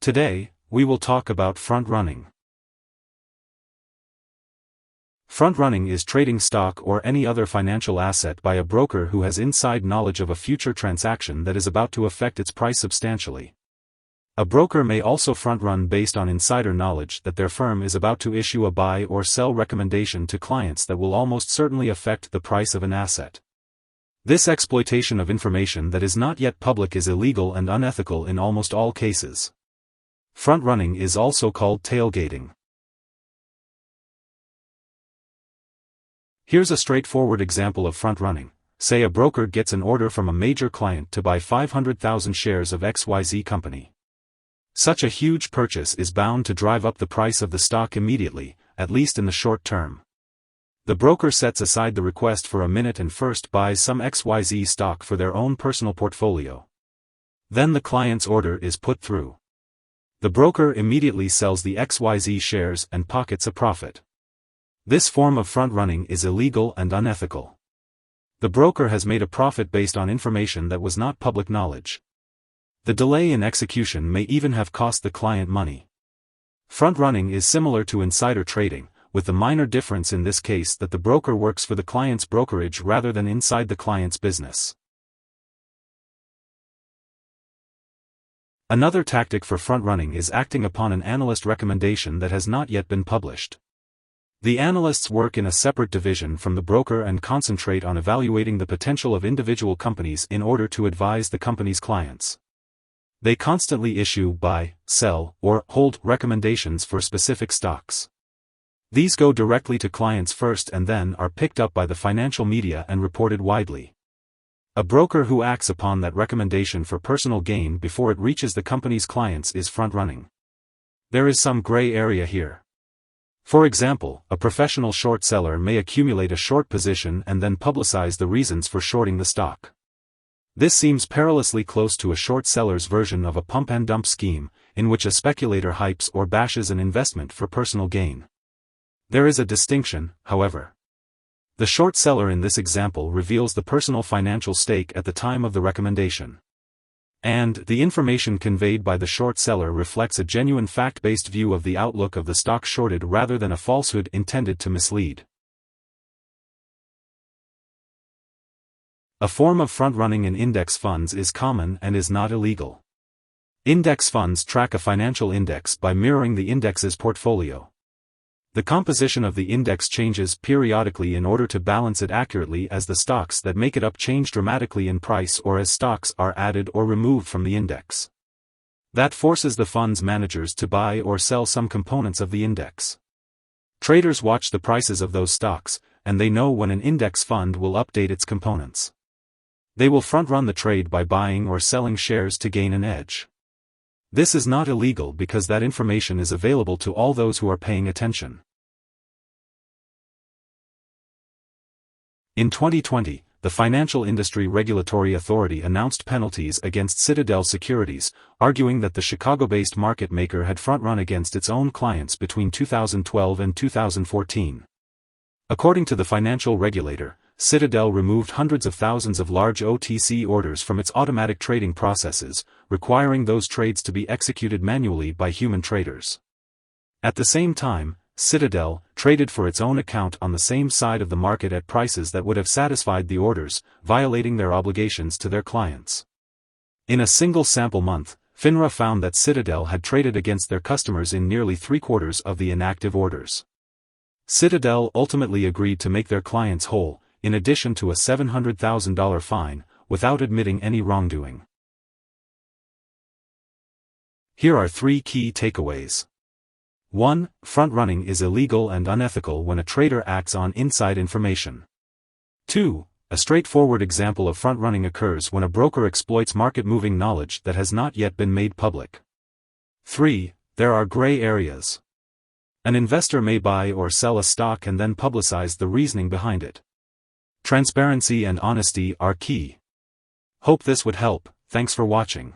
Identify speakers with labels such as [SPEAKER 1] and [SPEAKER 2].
[SPEAKER 1] Today, we will talk about front-running. Front-running is trading stock or any other financial asset by a broker who has inside knowledge of a future transaction that is about to affect its price substantially. A broker may also front-run based on insider knowledge that their firm is about to issue a buy or sell recommendation to clients that will almost certainly affect the price of an asset. This exploitation of information that is not yet public is illegal and unethical in almost all cases. Front-running is also called tailgating. Here's a straightforward example of front-running. Say a broker gets an order from a major client to buy 500,000 shares of XYZ company. Such a huge purchase is bound to drive up the price of the stock immediately, at least in the short term. The broker sets aside the request for a minute and first buys some XYZ stock for their own personal portfolio. Then the client's order is put through. The broker immediately sells the XYZ shares and pockets a profit. This form of front-running is illegal and unethical. The broker has made a profit based on information that was not public knowledge. The delay in execution may even have cost the client money. Front-running is similar to insider trading, with the minor difference in this case that the broker works for the client's brokerage rather than inside the client's business. Another tactic for front-running is acting upon an analyst recommendation that has not yet been published. The analysts work in a separate division from the broker and concentrate on evaluating the potential of individual companies in order to advise the company's clients. They constantly issue buy, sell, or hold recommendations for specific stocks. These go directly to clients first and then are picked up by the financial media and reported widely. A broker who acts upon that recommendation for personal gain before it reaches the company's clients is front-running. There is some gray area here. For example, a professional short seller may accumulate a short position and then publicize the reasons for shorting the stock. This seems perilously close to a short seller's version of a pump-and-dump scheme, in which a speculator hypes or bashes an investment for personal gain. There is a distinction, however. The short seller in this example reveals the personal financial stake at the time of the recommendation. And the information conveyed by the short seller reflects a genuine fact-based view of the outlook of the stock shorted rather than a falsehood intended to mislead. A form of front-running in index funds is common and is not illegal. Index funds track a financial index by mirroring the index's portfolio. The composition of the index changes periodically in order to balance it accurately as the stocks that make it up change dramatically in price or as stocks are added or removed from the index. That forces the fund's managers to buy or sell some components of the index. Traders watch the prices of those stocks, and they know when an index fund will update its components. They will front-run the trade by buying or selling shares to gain an edge. This is not illegal because that information is available to all those who are paying attention. In 2020, the Financial Industry Regulatory Authority announced penalties against Citadel Securities, arguing that the Chicago-based market maker had front-run against its own clients between 2012 and 2014. According to the financial regulator, Citadel removed hundreds of thousands of large OTC orders from its automatic trading processes, requiring those trades to be executed manually by human traders. At the same time, Citadel traded for its own account on the same side of the market at prices that would have satisfied the orders, violating their obligations to their clients. In a single sample month, FINRA found that Citadel had traded against their customers in nearly three-quarters of the inactive orders. Citadel ultimately agreed to make their clients whole, in addition to a $700,000 fine, without admitting any wrongdoing. Here are 3 key takeaways. 1. Front-running is illegal and unethical when a trader acts on inside information. 2. A straightforward example of front-running occurs when a broker exploits market-moving knowledge that has not yet been made public. 3. There are gray areas. An investor may buy or sell a stock and then publicize the reasoning behind it. Transparency and honesty are key. Hope this would help. Thanks for watching.